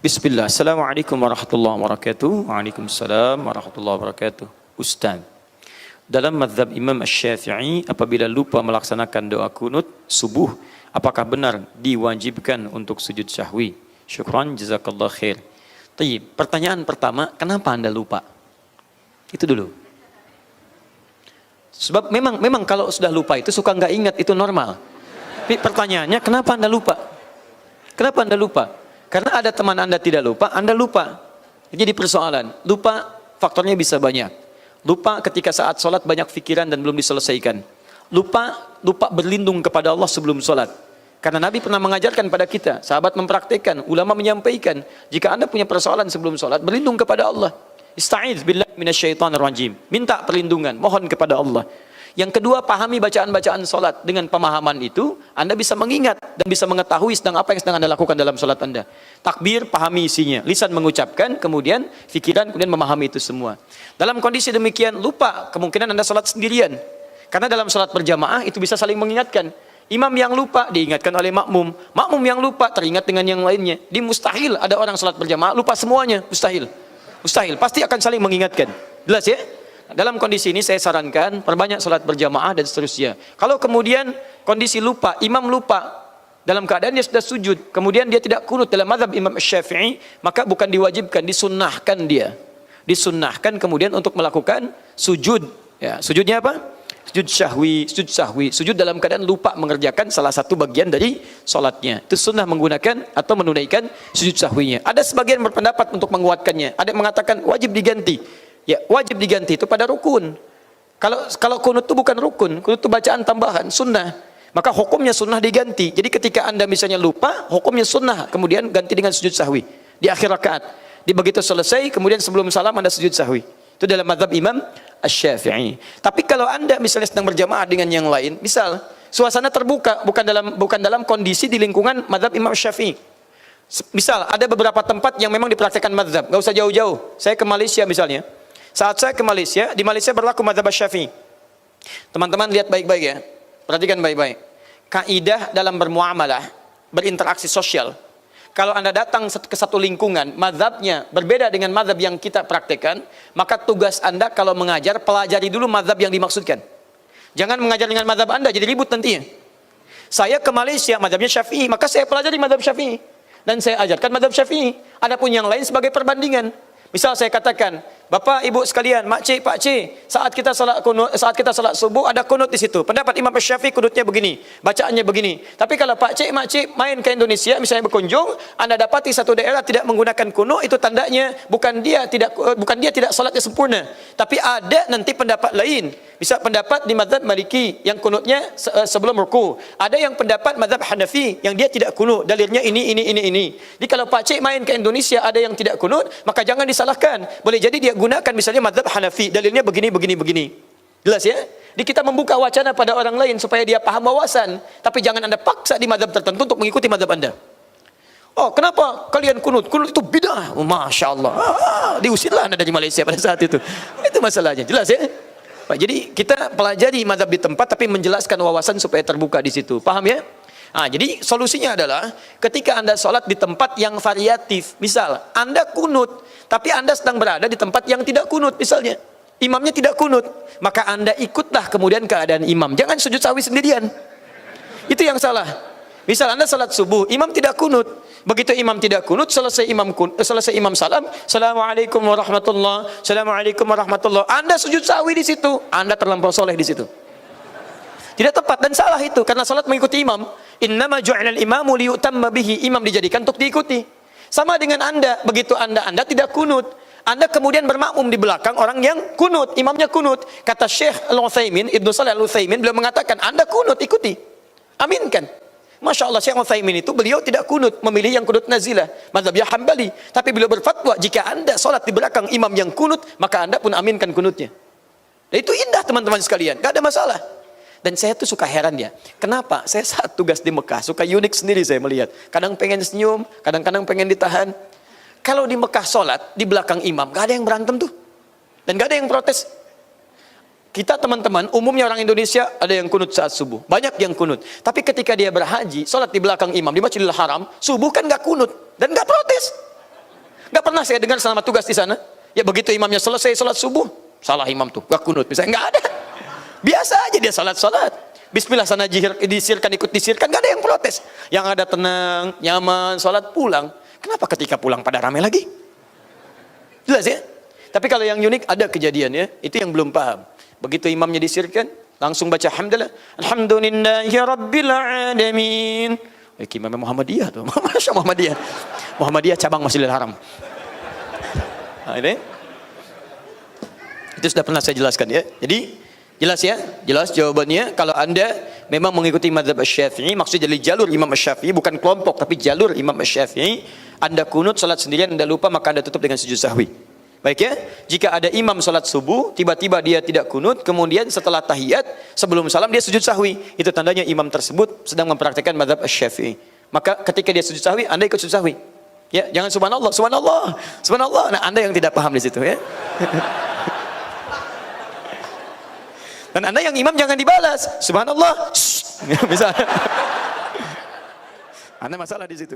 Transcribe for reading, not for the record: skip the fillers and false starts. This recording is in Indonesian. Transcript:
Bismillah. Assalamualaikum warahmatullahi wabarakatuh. Waalaikumsalam warahmatullahi wabarakatuh. Ustaz, dalam mazhab Imam Asy-Syafi'i apabila lupa melaksanakan doa kunut subuh, apakah benar diwajibkan untuk sujud syahwi? Syukran, jazakallah khair. Tayyib, pertanyaan pertama, kenapa Anda lupa? Itu dulu. Sebab memang kalau sudah lupa itu suka nggak ingat, itu normal. Tapi pertanyaannya, kenapa Anda lupa? Kenapa Anda lupa? Karena ada teman Anda tidak lupa, Anda lupa. Jadi persoalan, lupa faktornya bisa banyak. Lupa ketika saat sholat banyak pikiran dan belum diselesaikan. Lupa berlindung kepada Allah sebelum sholat. Karena Nabi pernah mengajarkan pada kita, sahabat mempraktikkan, ulama menyampaikan, jika Anda punya persoalan sebelum sholat, berlindung kepada Allah. Ista'iz billahi minasyaitonir rajim. Minta perlindungan, mohon kepada Allah. Yang kedua, pahami bacaan-bacaan sholat. Dengan pemahaman itu, Anda bisa mengingat dan bisa mengetahui apa yang sedang Anda lakukan dalam sholat Anda. Takbir, pahami isinya. Lisan mengucapkan, kemudian fikiran, kemudian memahami itu semua. Dalam kondisi demikian, lupa, kemungkinan Anda sholat sendirian. Karena dalam sholat berjamaah, itu bisa saling mengingatkan. Imam yang lupa, diingatkan oleh makmum. Makmum yang lupa, teringat dengan yang lainnya. Di mustahil ada orang sholat berjamaah, lupa semuanya. Mustahil. Mustahil, pasti akan saling mengingatkan. Jelas ya? Dalam kondisi ini saya sarankan perbanyak salat berjamaah dan seterusnya. Kalau kemudian kondisi lupa, imam lupa dalam keadaan dia sudah sujud, kemudian dia tidak kunut dalam mazhab Imam Asy-Syafi'i, maka bukan diwajibkan, disunnahkan dia. Disunnahkan kemudian untuk melakukan sujud. Ya, sujudnya apa? Sujud sahwi, sujud dalam keadaan lupa mengerjakan salah satu bagian dari salatnya. Itu sunnah menggunakan atau menunaikan sujud sahwinya. Ada sebagian berpendapat untuk menguatkannya. Ada yang mengatakan wajib diganti. Ya, wajib diganti itu pada rukun. Kalau kunut itu bukan rukun, kunut itu bacaan tambahan, sunnah. Maka hukumnya sunnah diganti. Jadi ketika Anda misalnya lupa, hukumnya sunnah, kemudian ganti dengan sujud sahwi di akhir rakaat. Di begitu selesai, kemudian sebelum salam Anda sujud sahwi. Itu dalam mazhab Imam Asy-Syafi'i. Tapi kalau Anda misalnya sedang berjamaah dengan yang lain, misal suasana terbuka, bukan dalam kondisi di lingkungan mazhab Imam Asy-Syafi'i. Misal ada beberapa tempat yang memang dipraktikkan mazhab, nggak usah jauh-jauh. Saya ke Malaysia misalnya. Saat saya ke Malaysia, di Malaysia berlaku mazhab Syafi'i. Teman-teman lihat baik-baik ya. Perhatikan baik-baik. Kaidah dalam bermuamalah, berinteraksi sosial. Kalau Anda datang ke satu lingkungan, mazhabnya berbeda dengan mazhab yang kita praktekkan, maka tugas Anda kalau mengajar, pelajari dulu mazhab yang dimaksudkan. Jangan mengajar dengan mazhab Anda, jadi ribut nantinya. Saya ke Malaysia, mazhabnya Syafi'i, maka saya pelajari mazhab Syafi'i. Dan saya ajarkan mazhab Syafi'i. Adapun yang lain sebagai perbandingan. Misal saya katakan, Bapak, Ibu sekalian, Makcik, Pakcik, saat kita salat subuh ada kunut di situ. Pendapat Imam Syafi'i kunutnya begini, bacaannya begini. Tapi kalau Pakcik, Makcik main ke Indonesia, misalnya berkunjung, Anda dapati satu daerah tidak menggunakan kunut, itu tandanya bukan dia tidak salatnya sempurna. Tapi ada nanti pendapat lain. Bisa pendapat di mazhab Maliki yang kunutnya sebelum ruku. Ada yang pendapat mazhab Hanafi yang dia tidak kunut, dalilnya ini. Jadi kalau Pakcik main ke Indonesia ada yang tidak kunut, maka jangan disalahkan. Boleh jadi dia gunakan misalnya mazhab Hanafi, dalilnya begini. Jelas ya? Jadi kita membuka wacana pada orang lain supaya dia paham wawasan, tapi jangan Anda paksa di mazhab tertentu untuk mengikuti mazhab Anda. Oh, kenapa kalian kunut? Kunut itu bidah. Oh, Masya Allah. Diusirlah Anda dari Malaysia pada saat itu. Itu masalahnya. Jelas ya? Jadi kita pelajari mazhab di tempat tapi menjelaskan wawasan supaya terbuka di situ. Paham ya? Jadi solusinya adalah ketika Anda sholat di tempat yang variatif. Misal, Anda kunut, tapi Anda sedang berada di tempat yang tidak kunut misalnya. Imamnya tidak kunut, maka Anda ikutlah kemudian keadaan imam. Jangan sujud sahwi sendirian. Itu yang salah. Misal Anda salat subuh, imam tidak kunut. Begitu imam tidak kunut, selesai imam salam, Assalamualaikum warahmatullahi, Assalamualaikum warahmatullahi. Anda sujud sahwi di situ, Anda terlampau soleh di situ. Tidak tepat dan salah itu karena salat mengikuti imam. Innama ju'ilal imamu liyutamma bihi. Imam dijadikan untuk diikuti. Sama dengan Anda, begitu Anda tidak kunut, Anda kemudian bermakmum di belakang orang yang kunut, imamnya kunut. Kata Syekh Al-Utsaimin, Ibnu Shalih Al-Utsaimin beliau mengatakan, Anda kunut, ikuti. Aminkan. Masya Allah, Syekh Al-Utsaimin itu beliau tidak kunut, memilih yang kunut nazilah, mazhabnya Hambali. Tapi beliau berfatwa, jika Anda sholat di belakang imam yang kunut, maka Anda pun aminkan kunutnya. Dan itu indah teman-teman sekalian, gak ada masalah. Dan saya tuh suka heran ya, kenapa saya saat tugas di Mekah suka unik sendiri saya melihat. Kadang pengen senyum, kadang-kadang pengen ditahan. Kalau di Mekah sholat di belakang imam, gak ada yang berantem tuh, dan gak ada yang protes. Kita teman-teman, umumnya orang Indonesia ada yang kunut saat subuh, banyak yang kunut. Tapi ketika dia berhaji, sholat di belakang imam di Masjidil Haram, subuh kan gak kunut dan gak protes. pernah saya dengar selama tugas di sana, ya begitu imamnya selesai salat subuh, salah imam tuh, gak kunut, misalnya nggak ada. Biasa aja dia salat. Bismillah sana disirkan, ikut disirkan, gak ada yang protes. Yang ada tenang, nyaman, salat pulang. Kenapa ketika pulang pada ramai lagi? Jelas ya? Tapi kalau yang unik ada kejadian ya, itu yang belum paham. Begitu imamnya disirkan, langsung baca hamdalah, alhamdulillahi rabbil alamin. Imam Muhammadiyah tuh, Masya Muhammadiyah. Muhammadiyah cabang Masjidil Haram. Nah, ini. Itu sudah pernah saya jelaskan ya. Jadi jelas ya, jelas jawabannya. Kalau anda memang mengikuti mazhab Syafi'i, maksudnya jadi jalur Imam Syafi'i, bukan kelompok tapi jalur Imam Syafi'i, anda kunut salat sendirian, anda lupa, maka anda tutup dengan sujud sahwi. Baik ya, jika ada imam salat subuh, tiba-tiba dia tidak kunut, kemudian setelah tahiyat, sebelum salam dia sujud sahwi, itu tandanya imam tersebut sedang mempraktikkan mazhab Syafi'i. Maka ketika dia sujud sahwi, anda ikut sujud sahwi. Ya, jangan subhanallah, subhanallah, subhanallah. Nah, anda yang tidak paham di situ ya. Dan anda yang imam jangan dibalas, subhanallah, misalnya. Anda masalah di situ.